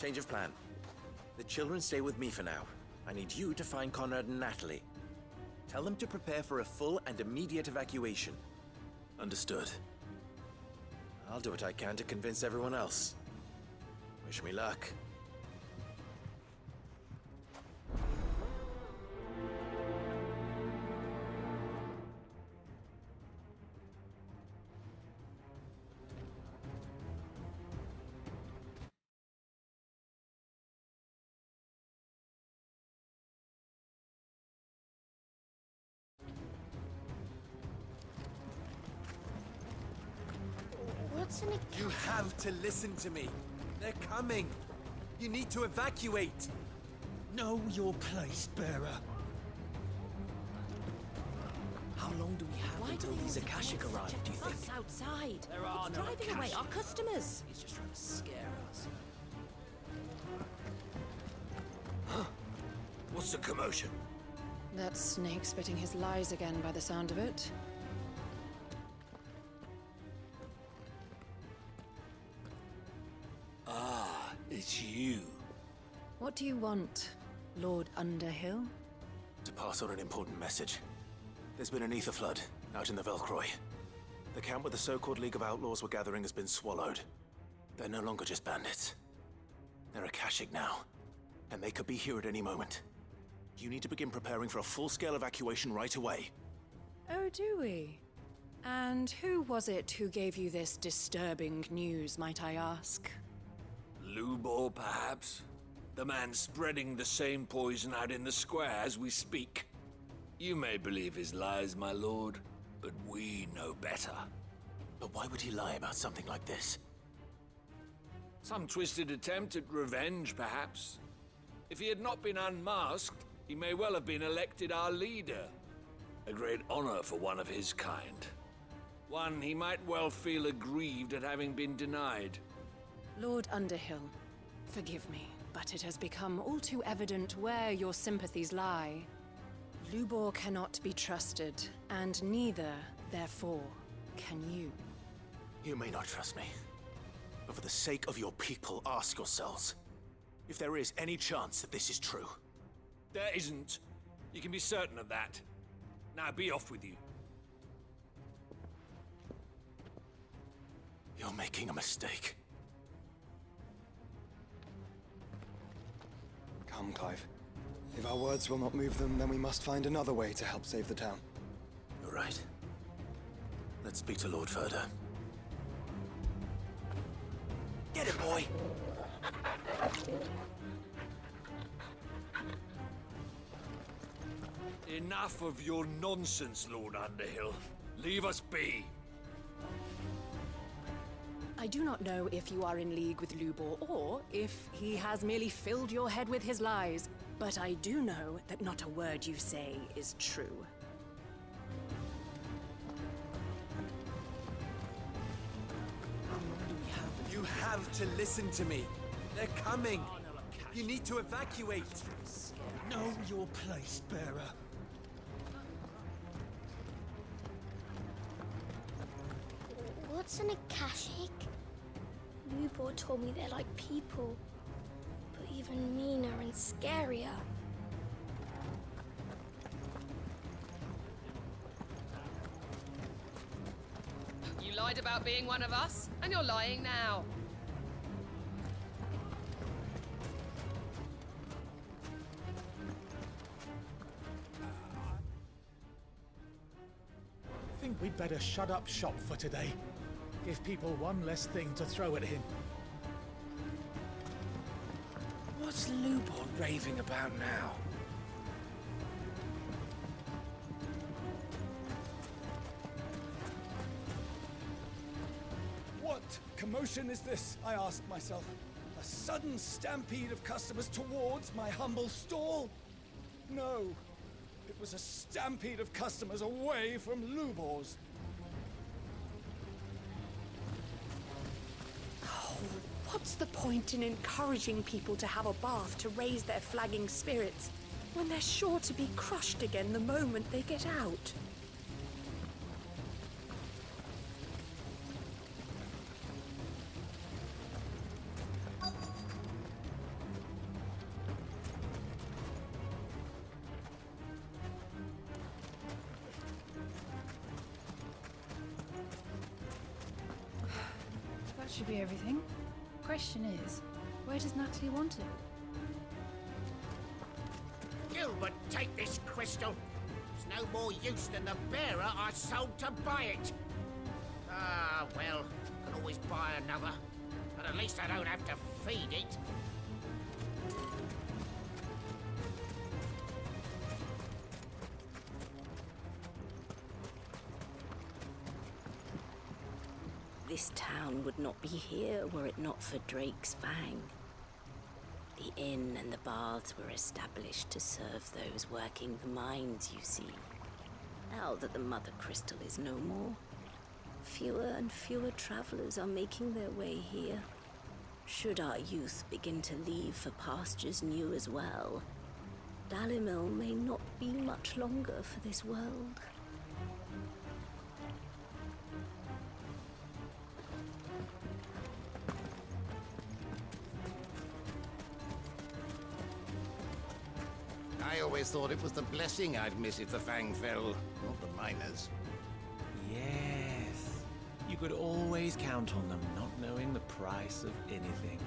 Change of plan. The children stay with me for now. I need you to find Conrad and Natalie. Tell them to prepare for a full and immediate evacuation. Understood. I'll do what I can to convince everyone else. Wish me luck. What's in a You have to listen to me. They're coming. You need to evacuate. Know your place, bearer. How long do we have until these Akashic arrive, do you think? Us outside. There are it's no driving away our Akashic. customers. He's just trying to scare us. What's the commotion? That snake spitting his lies again by the sound of it. Ah, it's you. What do you want, Lord Underhill? To pass on an important message. There's been an ether flood out in the Velcroy. The camp where the so-called League of Outlaws were gathering has been swallowed. They're no longer just bandits. They're Akashic now, and they could be here at any moment. You need to begin preparing for a full-scale evacuation right away. Oh, do we? And who was it who gave you this disturbing news, might I ask? Lubor, perhaps? The man spreading the same poison out in the square as we speak. You may believe his lies, my lord, but we know better. But why would he lie about something like this? Some twisted attempt at revenge, perhaps. If he had not been unmasked, he may well have been elected our leader. A great honor for one of his kind. One he might well feel aggrieved at having been denied. Lord Underhill, forgive me, but it has become all too evident where your sympathies lie. Lubor cannot be trusted, and neither, therefore, can you. You may not trust me, but for the sake of your people, ask yourselves if there is any chance that this is true. There isn't. You can be certain of that. Now be off with you. You're making a mistake. Come, Clive. If our words will not move them, then we must find another way to help save the town. You're right. Let's speak to Lord Ferda. Get it, boy! Enough of your nonsense, Lord Underhill. Leave us be. I do not know if you are in league with Lubor or if he has merely filled your head with his lies, but I do know that not a word you say is true. You have to listen to me. They're coming. You need to evacuate. Know your place, bearer. What's an Akashic? Lubor told me they're like people, but even meaner and scarier. You lied about being one of us, and you're lying now. I think we'd better shut up shop for today. Give people one less thing to throw at him. What's Lubor raving about now? What commotion is this, I ask myself? A sudden stampede of customers towards my humble stall? No, it was a stampede of customers away from Lubor's. What's the point in encouraging people to have a bath to raise their flagging spirits when they're sure to be crushed again the moment they get out? should be everything. Question is, where does Natalie want it? Gilbert, take this crystal. It's no more use than the bearer I sold to buy it. Ah, well, can always buy another. But at least I don't have to feed it. This town would not be here were it not for Drake's Fang. The inn and the baths were established to serve those working the mines, you see. Now that the Mother Crystal is no more, fewer and fewer travelers are making their way here. Should our youth begin to leave for pastures new as well, Dalimil may not be much longer for this world. I always thought it was the blessing I'd miss if the Fang fell, not the miners. Yes. You could always count on them not knowing the price of anything.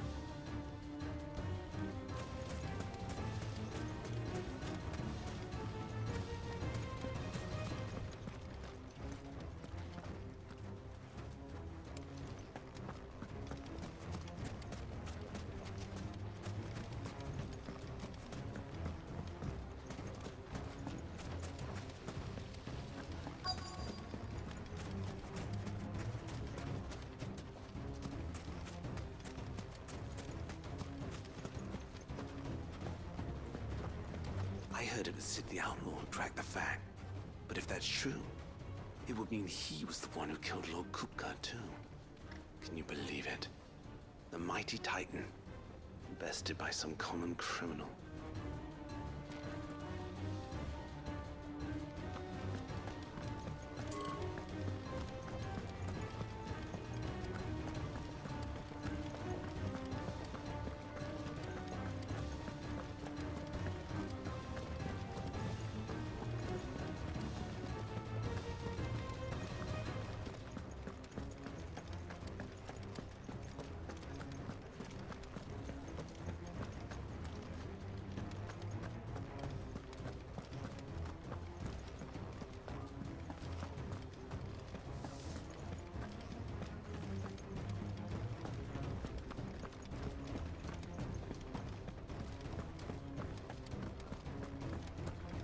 I heard it was Sid the Outlaw who tracked the Fang. But if that's true, it would mean he was the one who killed Lord Kupka too. Can you believe it? The mighty Titan, bested by some common criminal.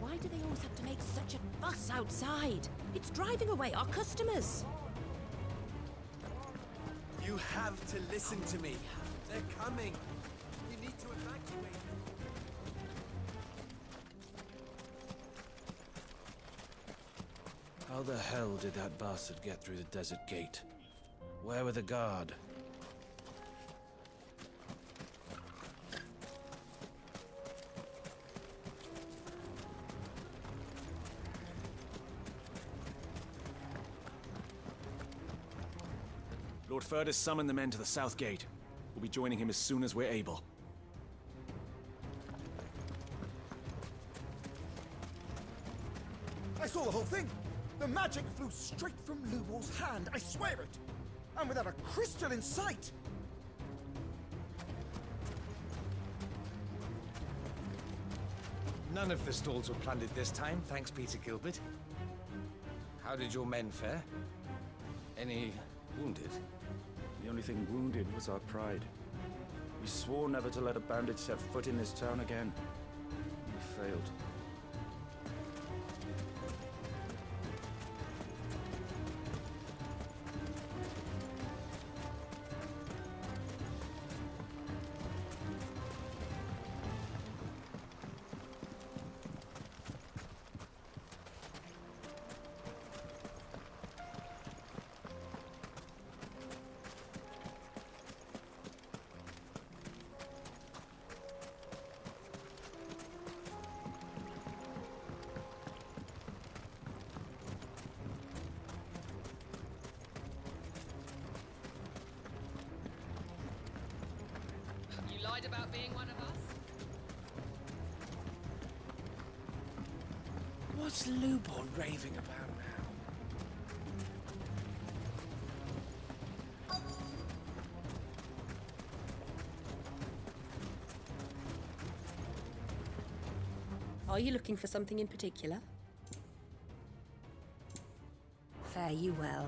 Why do they always have to make such a fuss outside? It's driving away our customers. You have to listen to me. They're coming. We need to evacuate. How the hell did that bastard get through the desert gate? Where were the guard? Lord Furdus summoned the men to the south gate. We'll be joining him as soon as we're able. I saw the whole thing. The magic flew straight from Lubor's hand, I swear it! And without a crystal in sight! None of the stalls were plundered this time, thanks Peter Gilbert. How did your men fare? Any wounded? The only thing wounded was our pride. We swore never to let a bandit set foot in this town again. We failed. You lied about being one of us? What's Lubor raving about now? Are you looking for something in particular? Fare you well.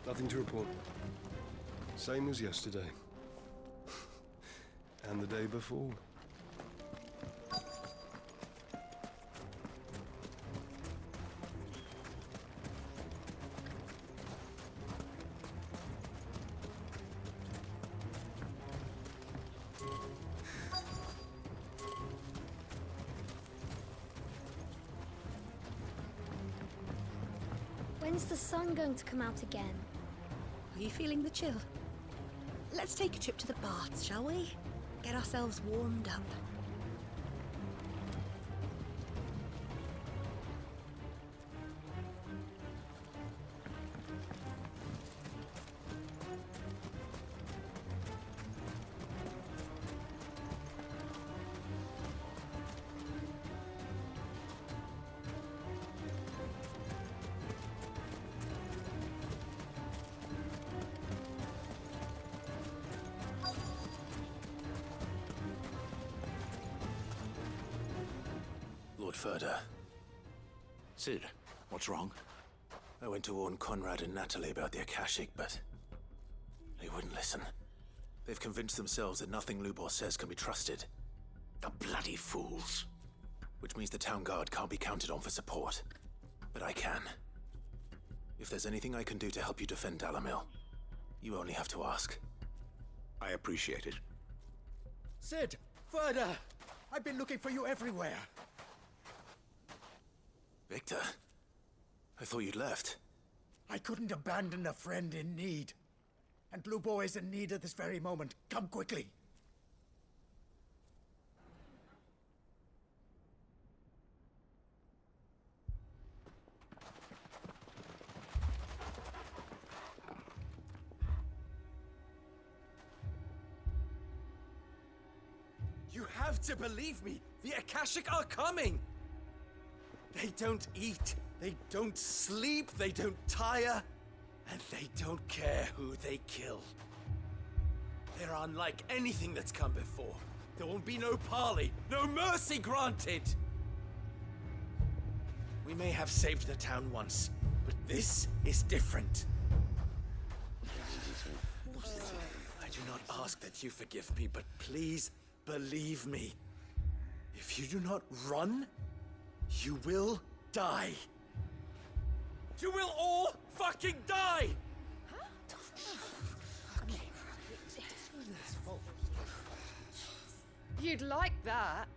Nothing to report. Same as yesterday. And the day before. When's the sun going to come out again? Are you feeling the chill? Let's take a trip to the baths, shall we? Get ourselves warmed up. Lord Furder. Cid, what's wrong? I went to warn Conrad and Natalie about the Akashic, but they wouldn't listen. They've convinced themselves that nothing Lubor says can be trusted. The bloody fools. Which means the town guard can't be counted on for support. But I can. If there's anything I can do to help you defend Dalamil, you only have to ask. I appreciate it. Cid! Further! I've been looking for you everywhere. Victor? I thought you'd left. I couldn't abandon a friend in need. And Lubor is in need at this very moment. Come quickly. You have to believe me! The Akashic are coming! They don't eat, they don't sleep, they don't tire, and they don't care who they kill. They're unlike anything that's come before. There will be no parley, no mercy granted! We may have saved the town once, but this is different. I do not ask that you forgive me, but please believe me. If you do not run, you will die. You will all fucking die! You'd like that,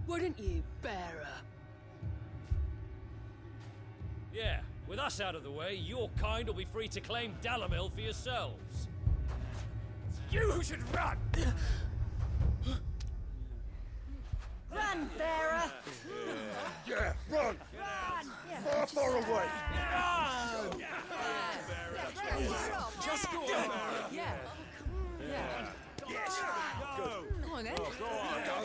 wouldn't you, bearer? Yeah, with us out of the way, your kind will be free to claim Dalamil for yourselves. You should run! Run, bearer! Yeah, run! Run! Far away! Run! Just go! Yeah. Yes! Go! Come on, then. Go on, go!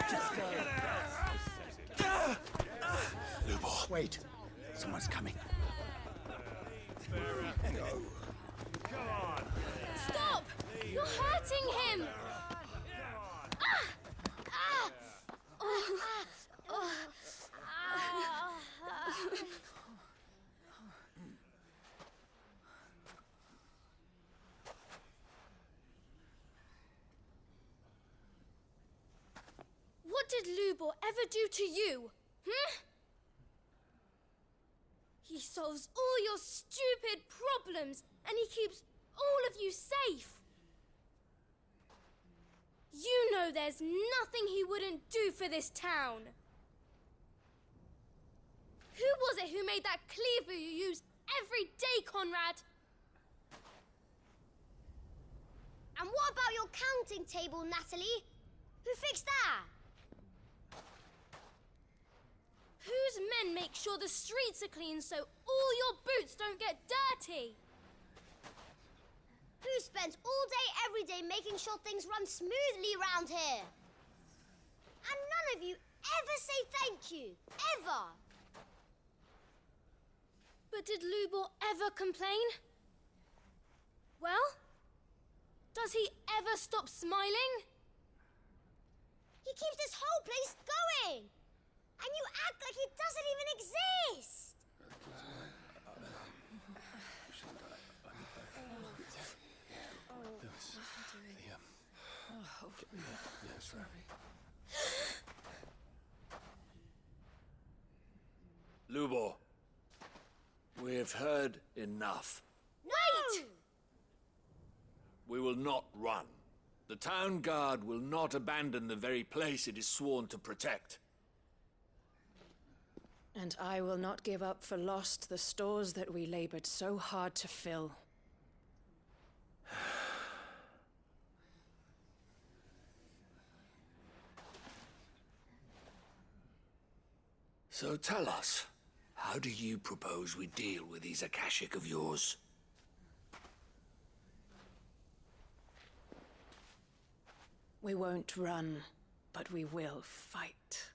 Just go. Lubor. Wait. Someone's coming. No. Stop! You're hurting him! What did Lubor ever do to you? He solves all your stupid problems, and he keeps all of you safe. You know there's nothing he wouldn't do for this town. Who was it who made that cleaver you use every day, Conrad? And what about your counting table, Natalie? Who fixed that? Whose men make sure the streets are clean so all your boots don't get dirty? Who spends all day, every day making sure things run smoothly round here? And none of you ever say thank you. Ever. But did Lubor ever complain? Well, does Does he ever stop smiling? He keeps this whole place going! And you act like it doesn't even exist! Lubor, we've heard enough. Wait! We will not run. The town guard will not abandon the very place it is sworn to protect. And I will not give up for lost the stores that we labored so hard to fill. So tell us, how do you propose we deal with these Akashic of yours? We won't run, but we will fight.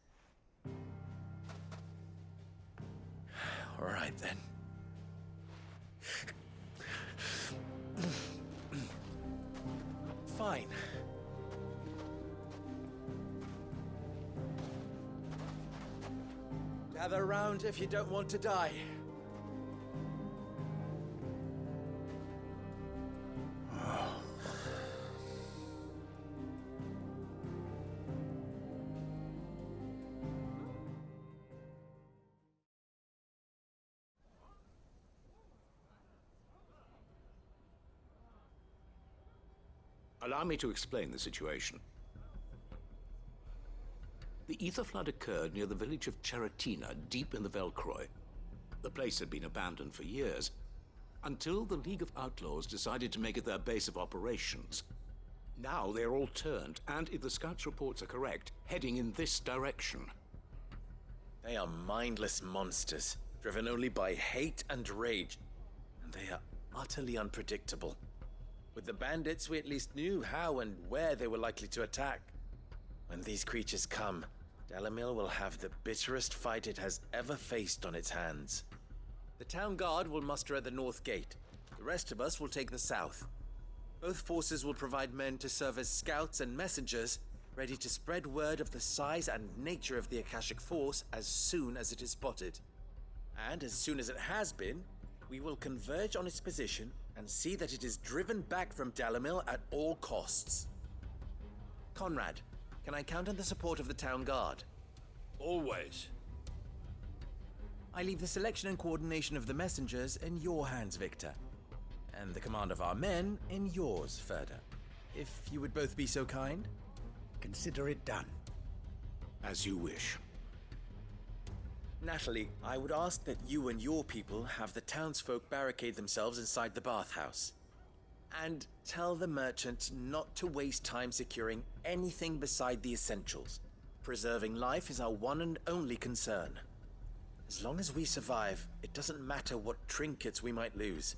All right, then. Fine. Gather round if you don't want to die. Allow me to explain the situation. The ether flood occurred near the village of Cheratina, deep in the Velcroy. The place had been abandoned for years, until the League of Outlaws decided to make it their base of operations. Now they're all turned, and if the scouts' reports are correct, heading in this direction. They are mindless monsters, driven only by hate and rage. And they are utterly unpredictable. With the bandits, we at least knew how and where they were likely to attack. When these creatures come, Dalamil will have the bitterest fight it has ever faced on its hands. The town guard will muster at the north gate. The rest of us will take the south. Both forces will provide men to serve as scouts and messengers, ready to spread word of the size and nature of the Akashic force as soon as it is spotted. And as soon as it has been, we will converge on its position and see that it is driven back from Dalamil at all costs. Conrad, can I count on the support of the town guard? Always. I leave the selection and coordination of the messengers in your hands, Victor. And the command of our men in yours, Ferda. If you would both be so kind. Consider it done. As you wish. Natalie, I would ask that you and your people have the townsfolk barricade themselves inside the bathhouse. And tell the merchant not to waste time securing anything beside the essentials. Preserving life is our one and only concern. As long as we survive, it doesn't matter what trinkets we might lose.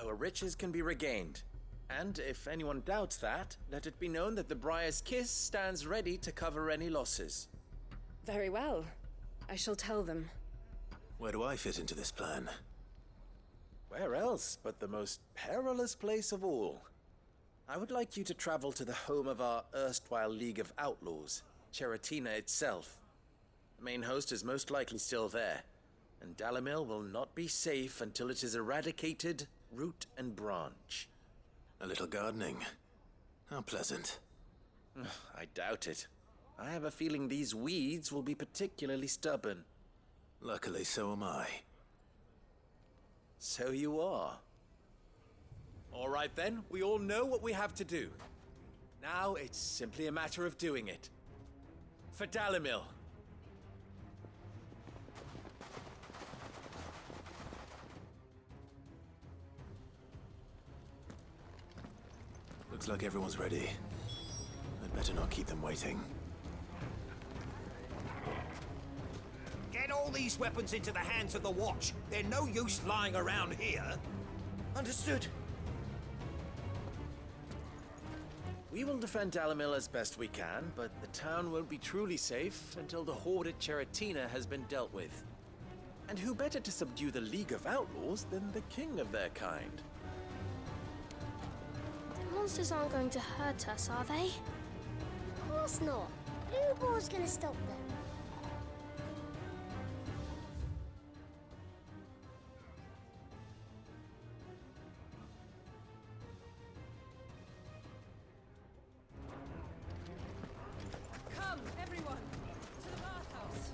Our riches can be regained. And if anyone doubts that, let it be known that the Briar's Kiss stands ready to cover any losses. Very well. I shall tell them. Where do I fit into this plan? Where else but the most perilous place of all? I would like you to travel to the home of our erstwhile League of Outlaws, Cheratina itself. The main host is most likely still there, and Dalamil will not be safe until it is eradicated, root and branch. A little gardening. How pleasant. I doubt it. I have a feeling these weeds will be particularly stubborn. Luckily, so am I. So you are. All right then, we all know what we have to do. Now it's simply a matter of doing it. For Dalamil. Looks like everyone's ready. I'd better not keep them waiting. Get all these weapons into the hands of the Watch. They're no use lying around here. Understood. We will defend Dalamil as best we can, but the town won't be truly safe until the horde at Cheratina has been dealt with. And who better to subdue the League of Outlaws than the king of their kind? The monsters aren't going to hurt us, are they? Of course not. Lubor's gonna stop them. Come, everyone, to the bathhouse.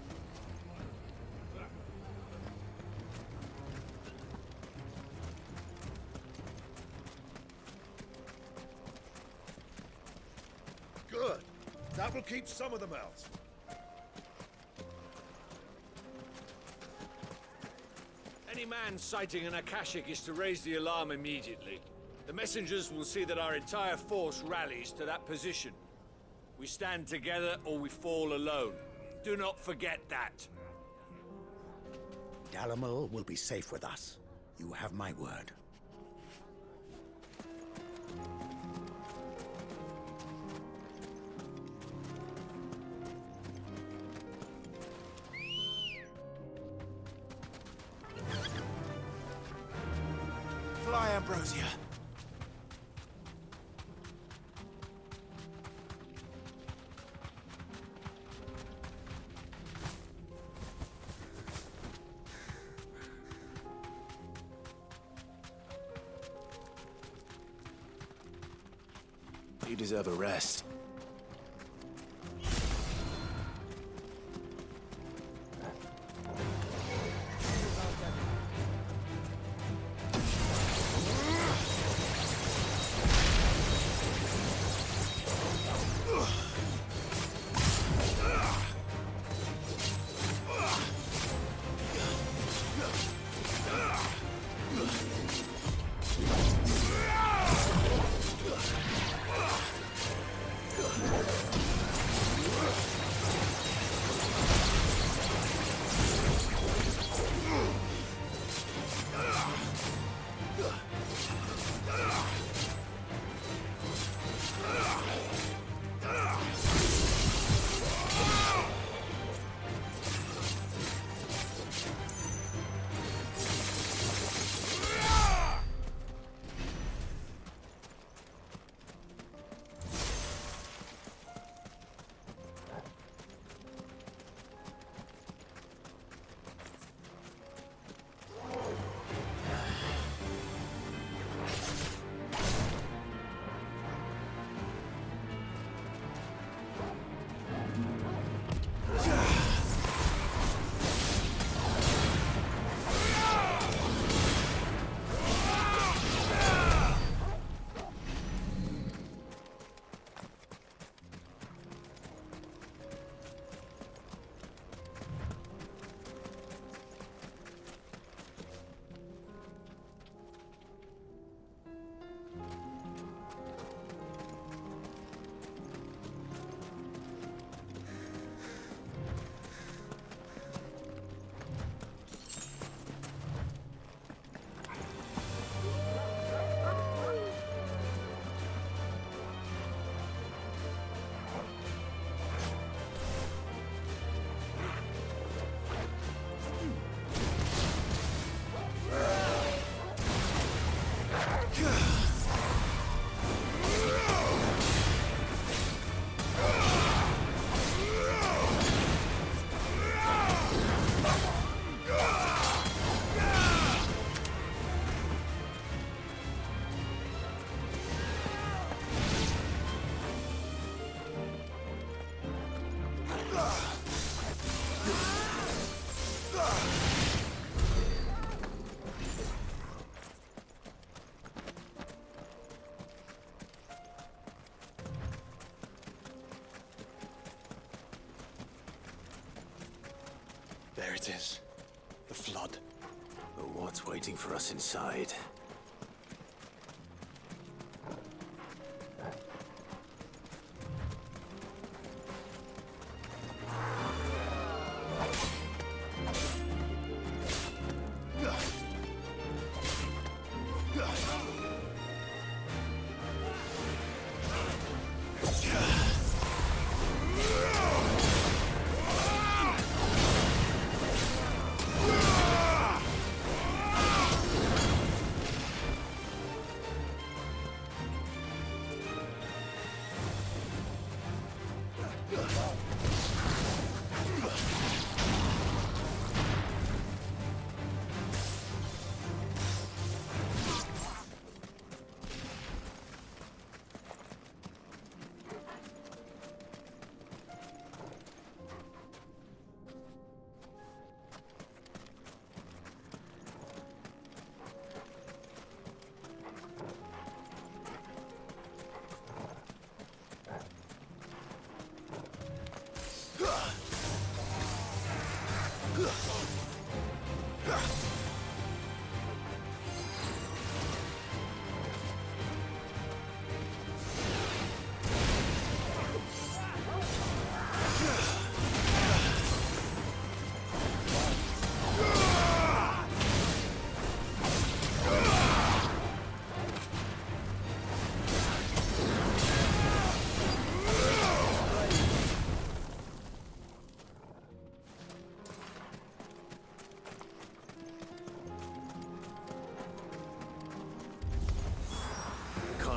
Good. That will keep some of them out. Any man sighting an Akashic is to raise the alarm immediately. The messengers will see that our entire force rallies to that position. We stand together or we fall alone. Do not forget that. Dalamil will be safe with us. You have my word. Fly, Ambrosia. You deserve a rest. There it is. The flood. But what's waiting for us inside?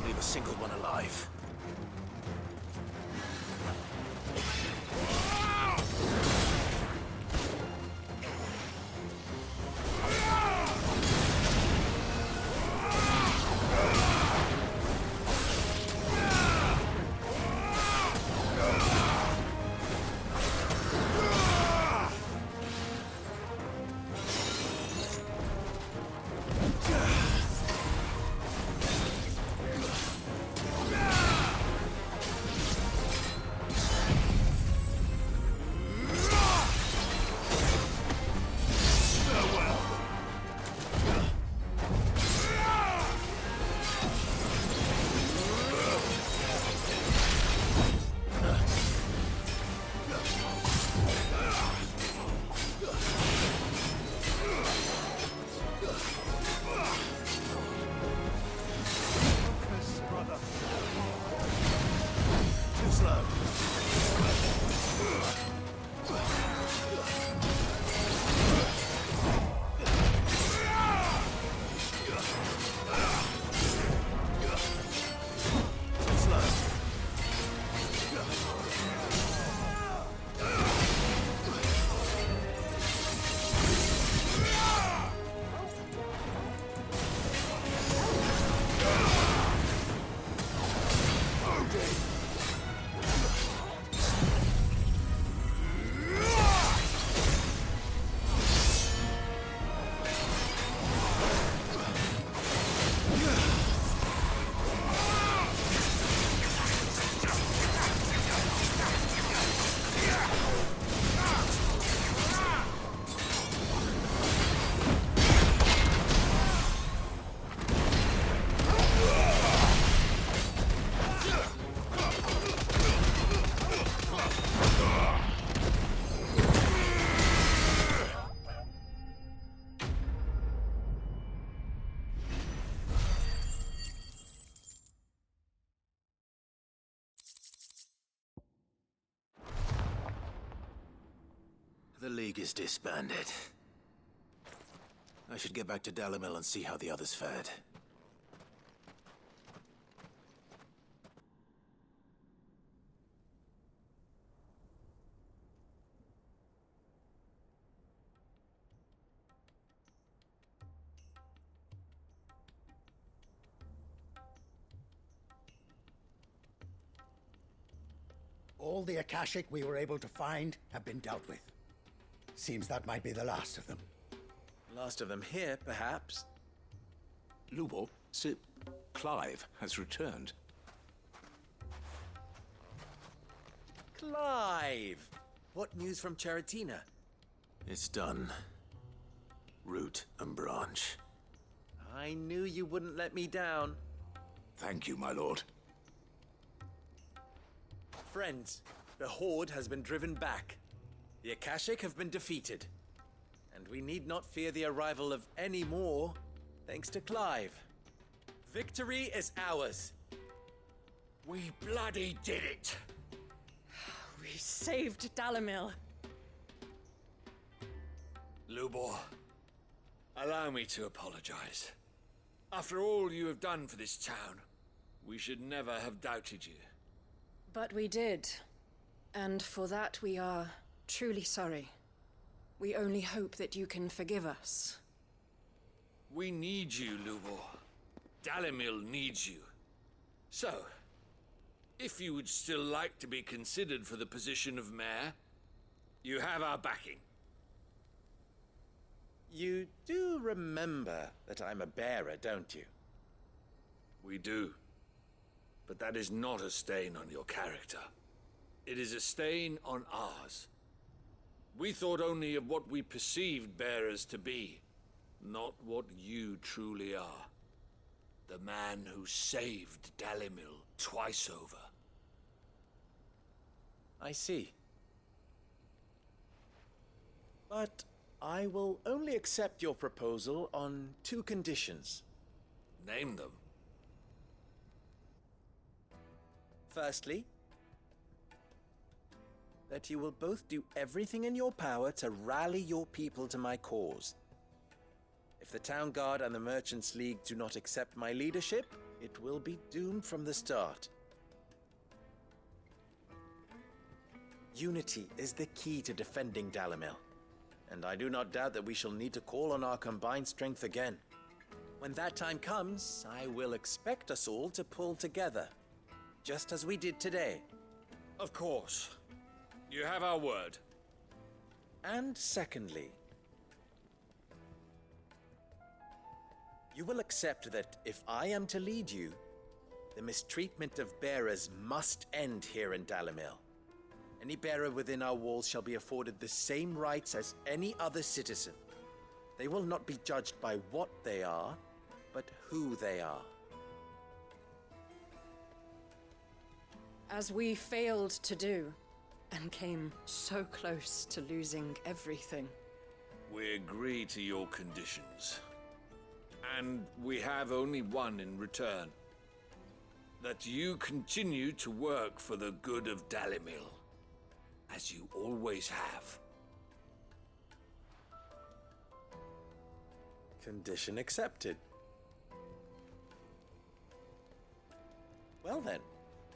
leave a single one alive. The League is disbanded. I should get back to Dalimil and see how the others fared. All the Akashic we were able to find have been dealt with. Seems that might be the last of them. Last of them here, perhaps. Lubor, Sir Clive has returned. Clive! What news from Charatina? It's done. Root and branch. I knew you wouldn't let me down. Thank you, my lord. Friends, the Horde has been driven back. The Akashic have been defeated. And we need not fear the arrival of any more, thanks to Clive. Victory is ours. We bloody did it! We saved Dalimil. Lubor, allow me to apologize. After all you have done for this town, we should never have doubted you. But we did. And for that we are truly sorry. We only hope that you can forgive us. We need you, Lubor. Dalimil needs you. So, if you would still like to be considered for the position of mayor, you have our backing. You do remember that I'm a bearer, don't you? We do. But that is not a stain on your character. It is a stain on ours. We thought only of what we perceived bearers to be, not what you truly are. The man who saved Dalimil twice over. I see. But I will only accept your proposal on 2 conditions. Name them. Firstly, that you will both do everything in your power to rally your people to my cause. If the Town Guard and the Merchants League do not accept my leadership, it will be doomed from the start. Unity is the key to defending Dalimil, and I do not doubt that we shall need to call on our combined strength again. When that time comes, I will expect us all to pull together, just as we did today. Of course. You have our word. And secondly, you will accept that if I am to lead you, the mistreatment of bearers must end here in Dalimil. Any bearer within our walls shall be afforded the same rights as any other citizen. They will not be judged by what they are, but who they are. As we failed to do, and came so close to losing everything. We agree to your conditions. And we have only one in return. That you continue to work for the good of Dalimil, as you always have. Condition accepted. Well then,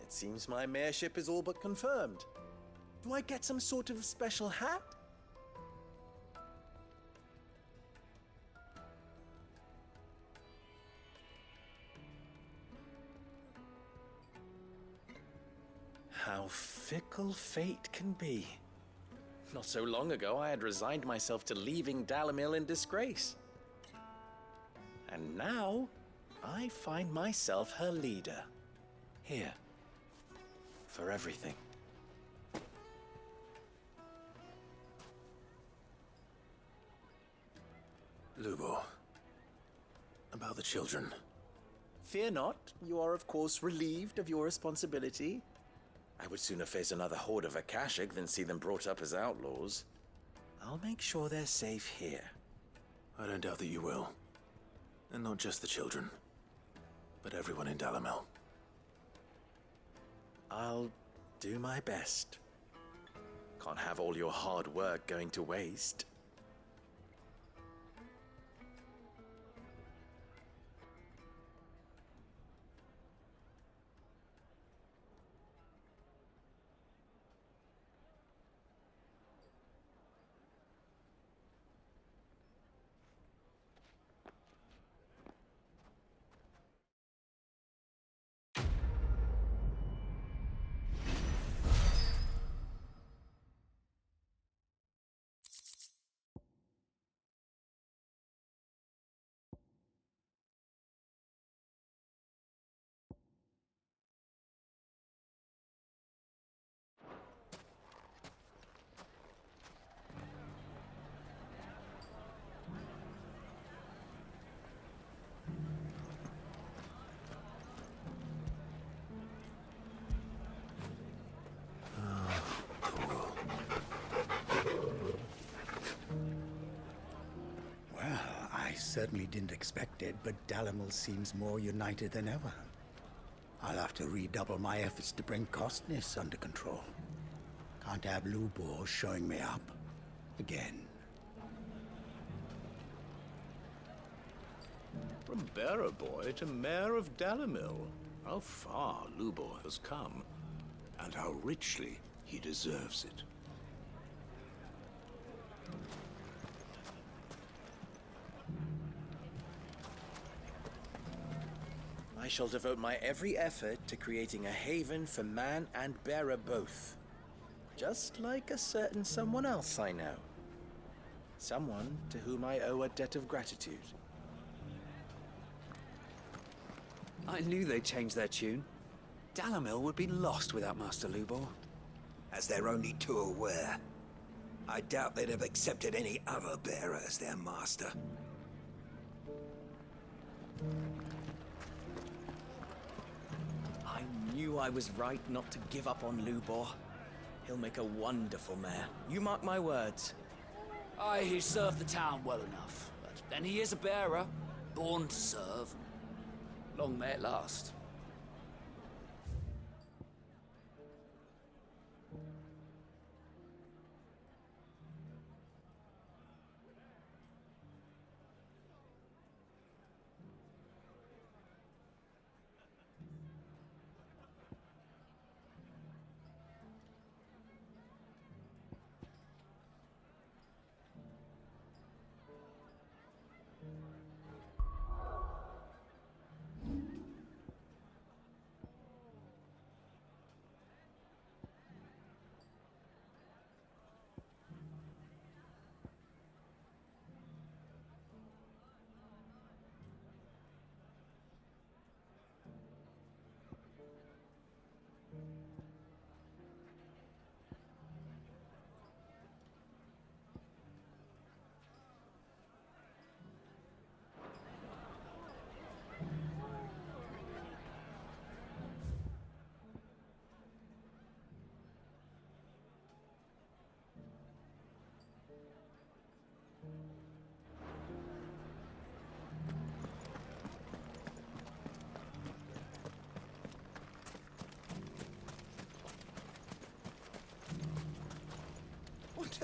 it seems my mayorship is all but confirmed. Do I get some sort of special hat? How fickle fate can be. Not so long ago, I had resigned myself to leaving Dalimil in disgrace. And now, I find myself her leader. Here. For everything. Lubor. About the children. Fear not, you are of course relieved of your responsibility. I would sooner face another horde of Akashic than see them brought up as outlaws. I'll make sure they're safe here. I don't doubt that you will. And not just the children, but everyone in Dalimil. I'll do my best. Can't have all your hard work going to waste. I certainly didn't expect it, but Dalimil seems more united than ever. I'll have to redouble my efforts to bring Costness under control. Can't have Lubor showing me up again. From bearer boy to mayor of Dalimil, how far Lubor has come, and how richly he deserves it. I shall devote my every effort to creating a haven for man and bearer both. Just like a certain someone else I know. Someone to whom I owe a debt of gratitude. I knew they'd change their tune. Dalimil would be lost without Master Lubor. As they're only too aware. I doubt they'd have accepted any other bearer as their master. I knew I was right not to give up on Lubor. He'll make a wonderful mayor. You mark my words. Aye, he served the town well enough. But then he is a bearer, born to serve. Long may it last.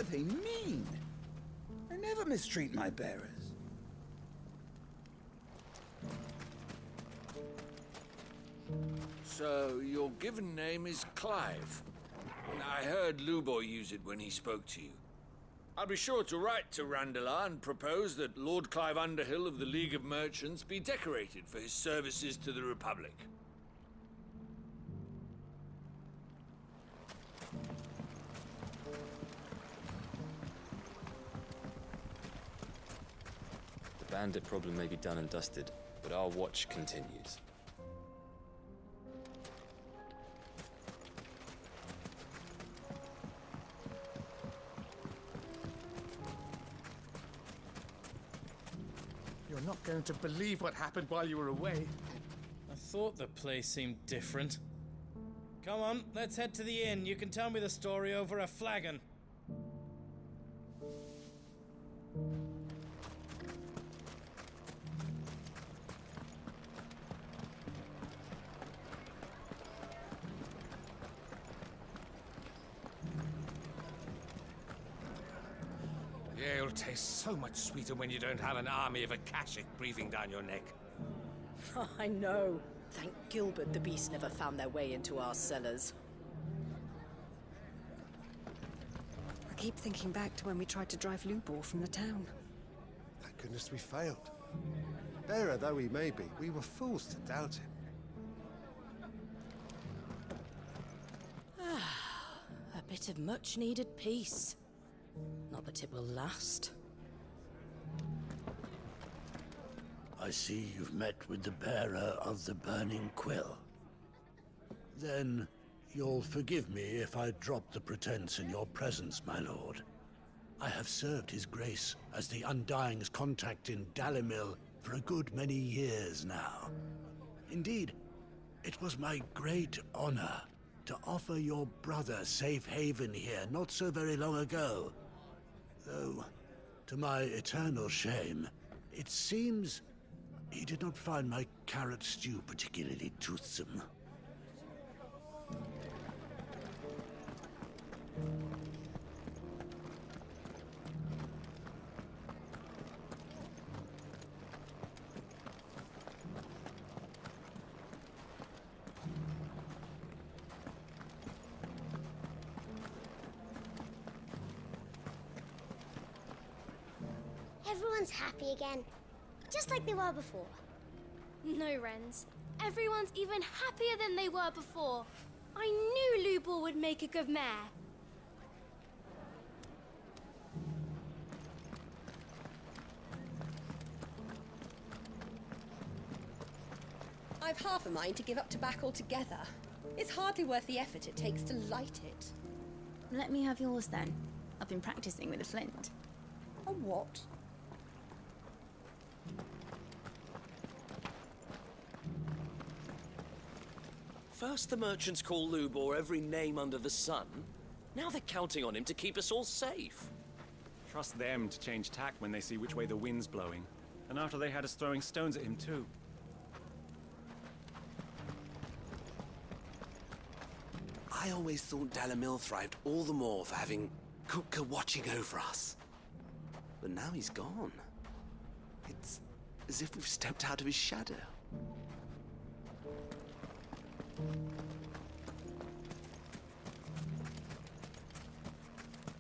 they mean? I never mistreat my bearers. So, your given name is Clive. I heard Lubor use it when he spoke to you. I'll be sure to write to Randalar and propose that Lord Clive Underhill of the League of Merchants be decorated for his services to the Republic. The bandit problem may be done and dusted, but our watch continues. You're not going to believe what happened while you were away. I thought the place seemed different. Come on, let's head to the inn. You can tell me the story over a flagon. Yeah, it'll taste so much sweeter when you don't have an army of Akashic breathing down your neck. I know. Thank Gilbert the beast never found their way into our cellars. I keep thinking back to when we tried to drive Lubor from the town. Thank goodness we failed. Bearer though he may be, we were fools to doubt him. A bit of much-needed peace. Not that it will last. I see you've met with the bearer of the Burning Quill. Then you'll forgive me if I drop the pretense in your presence, my lord. I have served his grace as the Undying's contact in Dalimil for a good many years now. Indeed, it was my great honor to offer your brother safe haven here not so very long ago. Though, to my eternal shame, it seems he did not find my carrot stew particularly toothsome. Everyone's happy again, just like they were before. No, Wrens. Everyone's even happier than they were before. I knew Lubor would make a good mayor. I've half a mind to give up tobacco altogether. It's hardly worth the effort it takes to light it. Let me have yours then. I've been practicing with a flint. A what? First the merchants call Lubor every name under the sun. Now they're counting on him to keep us all safe. Trust them to change tack when they see which way the wind's blowing. And after they had us throwing stones at him too. I always thought Dalimil thrived all the more for having Kupka watching over us. But now he's gone. It's as if we've stepped out of his shadow.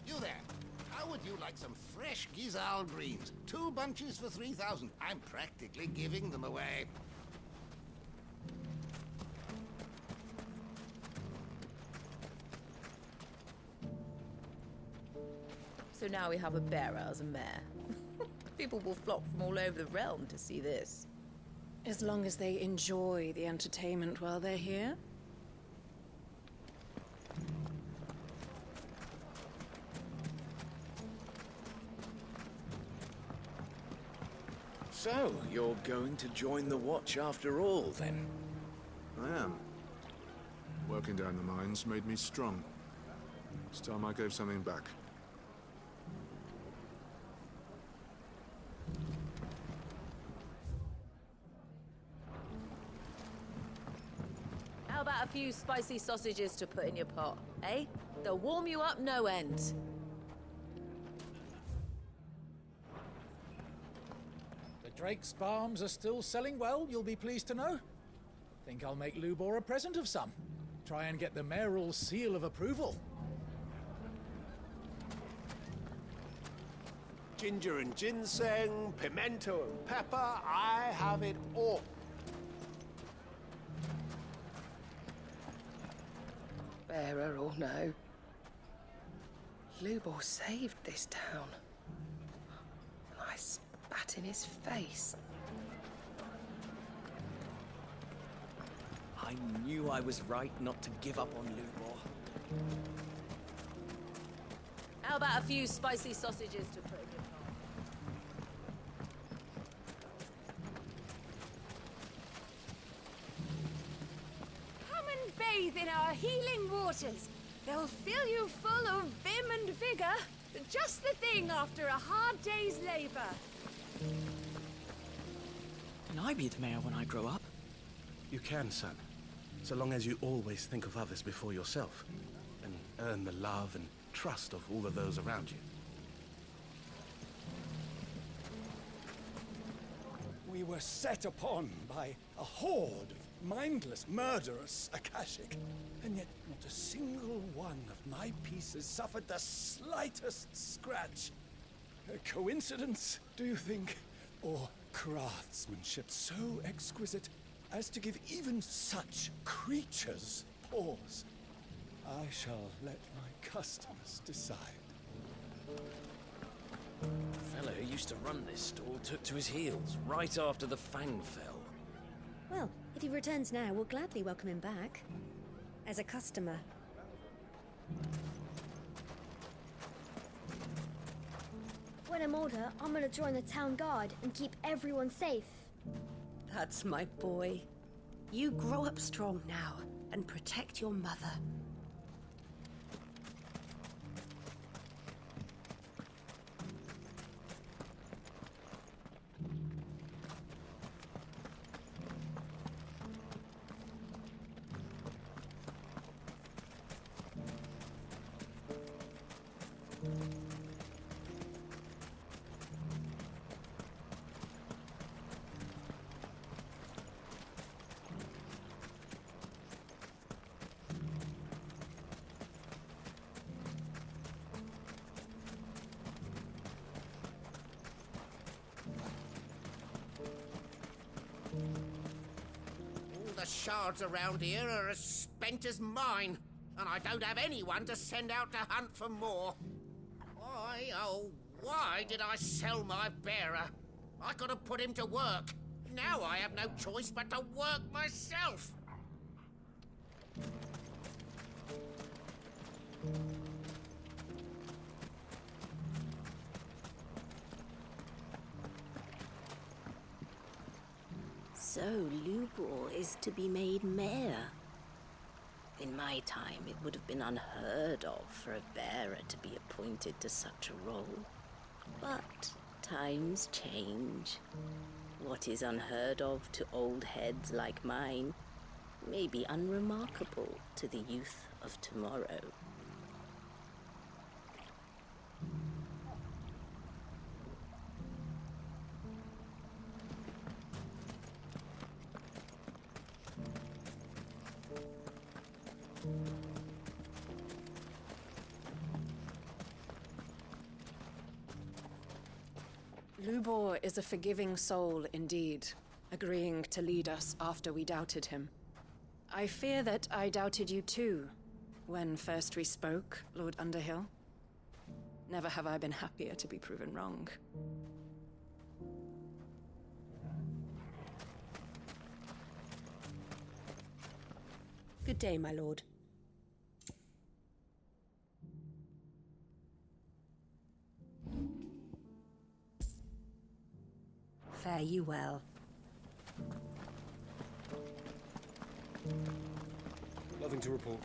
You there. How would you like some fresh Gizal greens? 2 bunches for 3,000. I'm practically giving them away. So now we have a bearer as a mayor. People will flock from all over the realm to see this. As long as they enjoy the entertainment while they're here. So, you're going to join the Watch after all, then? I am. Working down the mines made me strong. It's time I gave something back. How about a few spicy sausages to put in your pot, eh? They'll warm you up no end. Drake's balms are still selling well, you'll be pleased to know. Think I'll make Lubor a present of some. Try and get the mayoral seal of approval. Ginger and ginseng, pimento and pepper, I have it all. Bearer or no, Lubor saved this town. And I spat in his face. I knew I was right not to give up on Lubor. How about a few spicy sausages to put in your car? Come and bathe in our healing waters. They'll fill you full of vim and vigor. Just the thing after a hard day's labor. Can I be the mayor when I grow up? You can, son. So long as you always think of others before yourself. And earn the love and trust of all of those around you. We were set upon by a horde of mindless, murderous Akashic. And yet not a single one of my pieces suffered the slightest scratch. A coincidence, do you think? Or craftsmanship so exquisite as to give even such creatures pause? I shall let my customers decide. The fellow who used to run this stall took to his heels right after the Fang fell. Well, if he returns now, we'll gladly welcome him back. As a customer. When I'm older, I'm gonna join the town guard and keep everyone safe. That's my boy. You grow up strong now and protect your mother. All the shards around here are as spent as mine, and I don't have anyone to send out to hunt for more. Why, oh, why did I sell my bearer? I could have put him to work. Now I have no choice but to work myself. So, Lubor is to be made mayor. In my time, it would have been unheard of for a bearer to be appointed to such a role. But times change. What is unheard of to old heads like mine may be unremarkable to the youth of tomorrow. Lubor is a forgiving soul indeed, agreeing to lead us after we doubted him. I fear that I doubted you too, when first we spoke, Lord Underhill. Never have I been happier to be proven wrong. Good day, my lord. Fare you well. Nothing to report.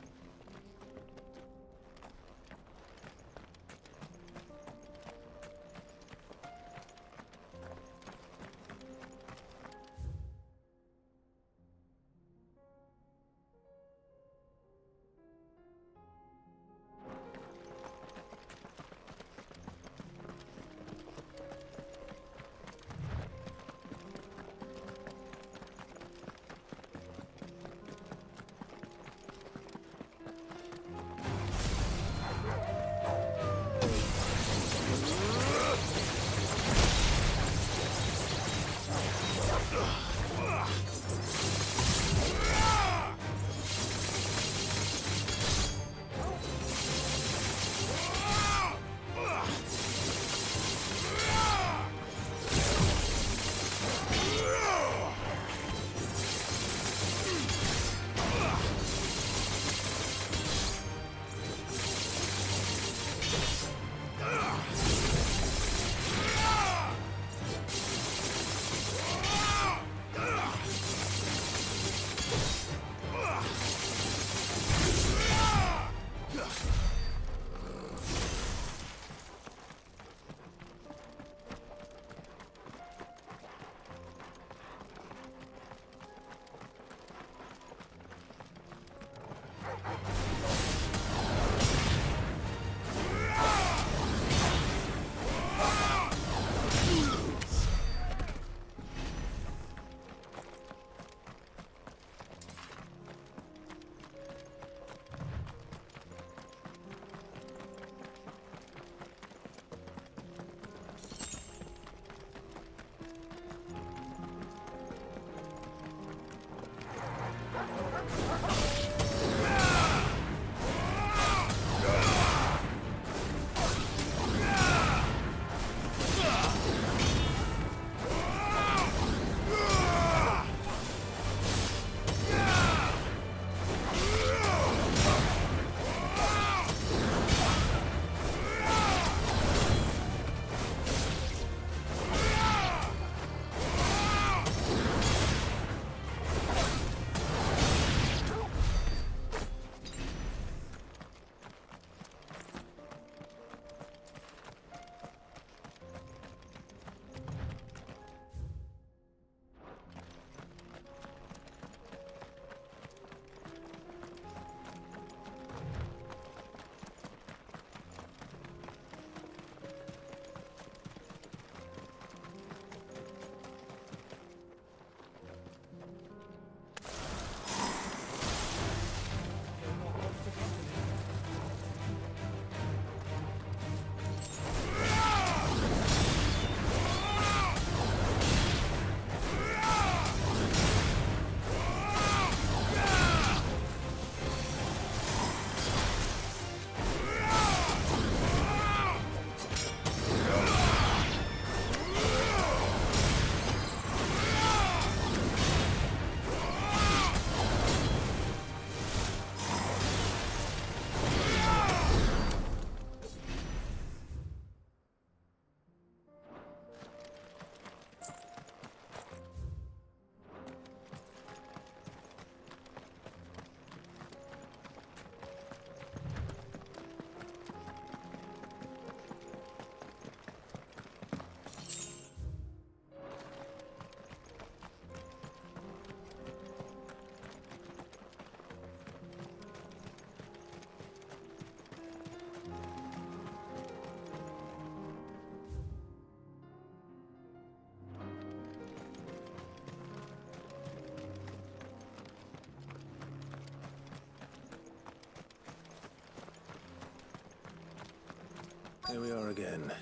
Here we are again.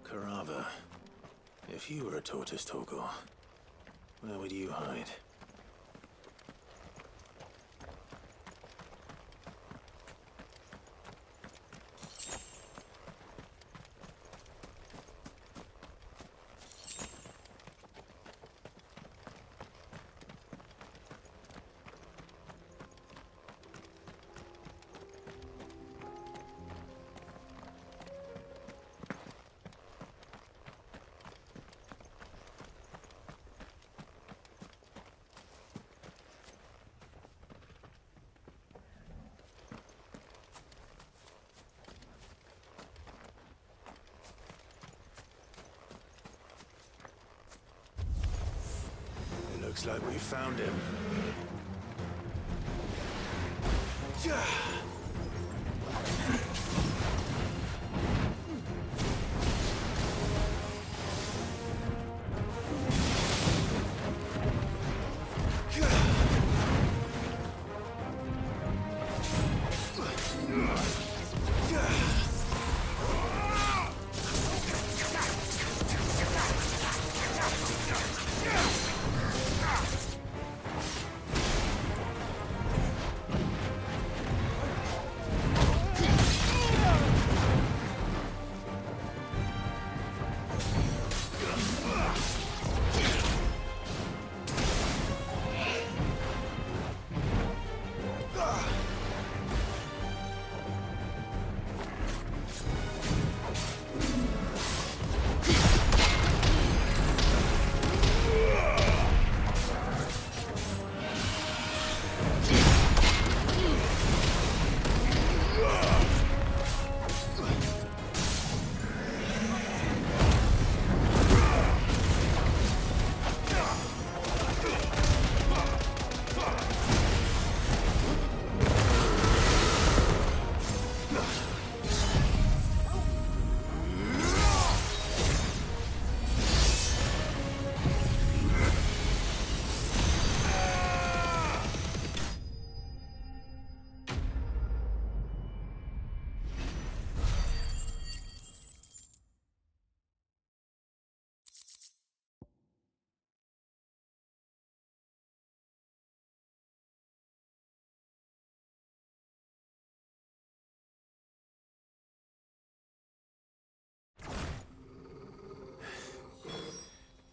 Carava. If you were a tortoise, Torgor, where would you hide? Looks like we found him.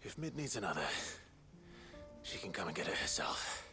If Mid needs another, she can come and get it herself.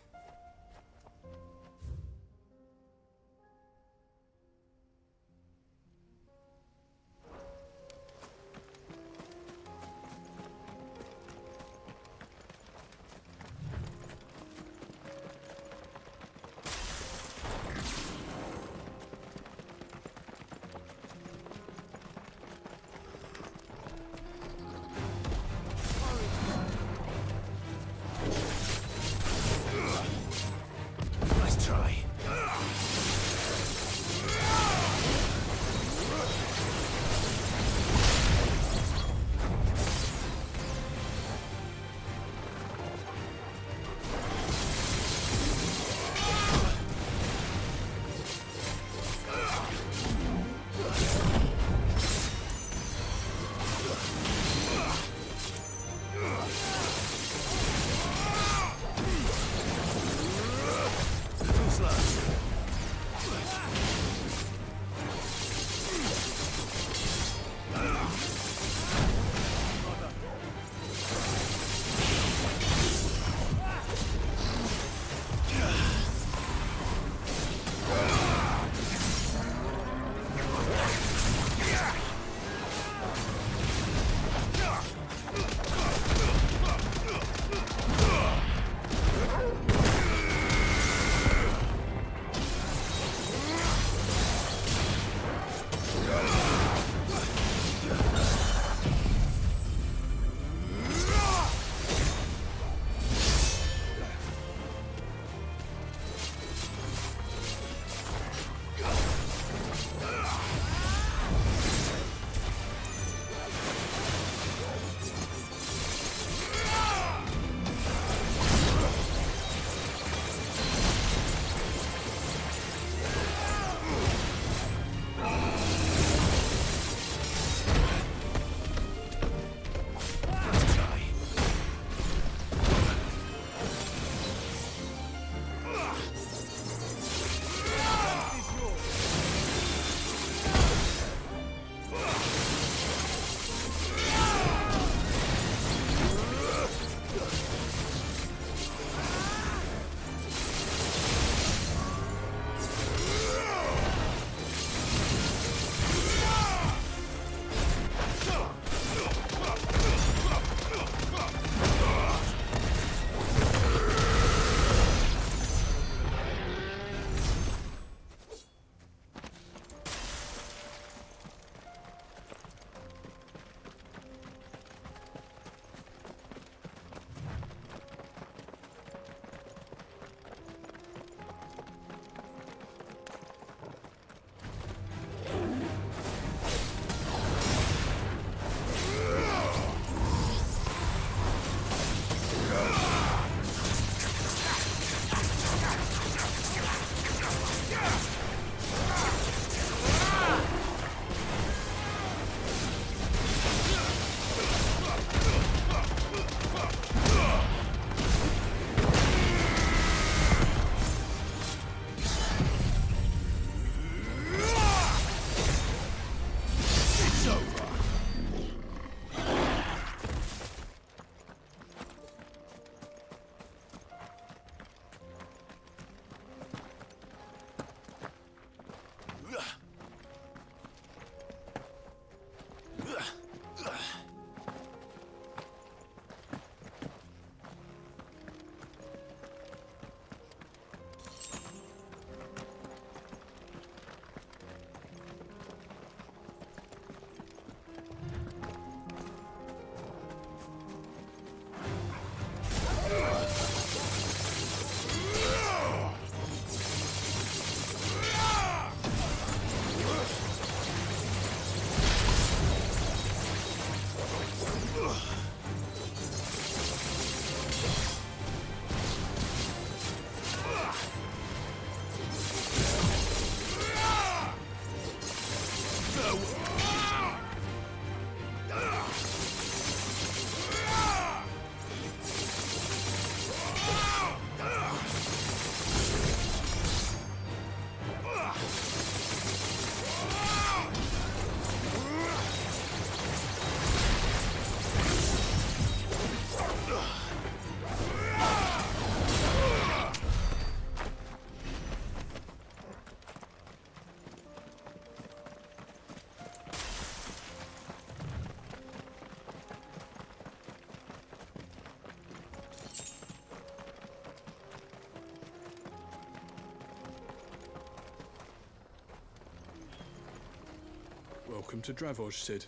Welcome to Dravoj, Sid.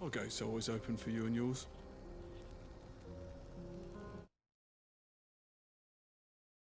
Our gate's always open for you and yours.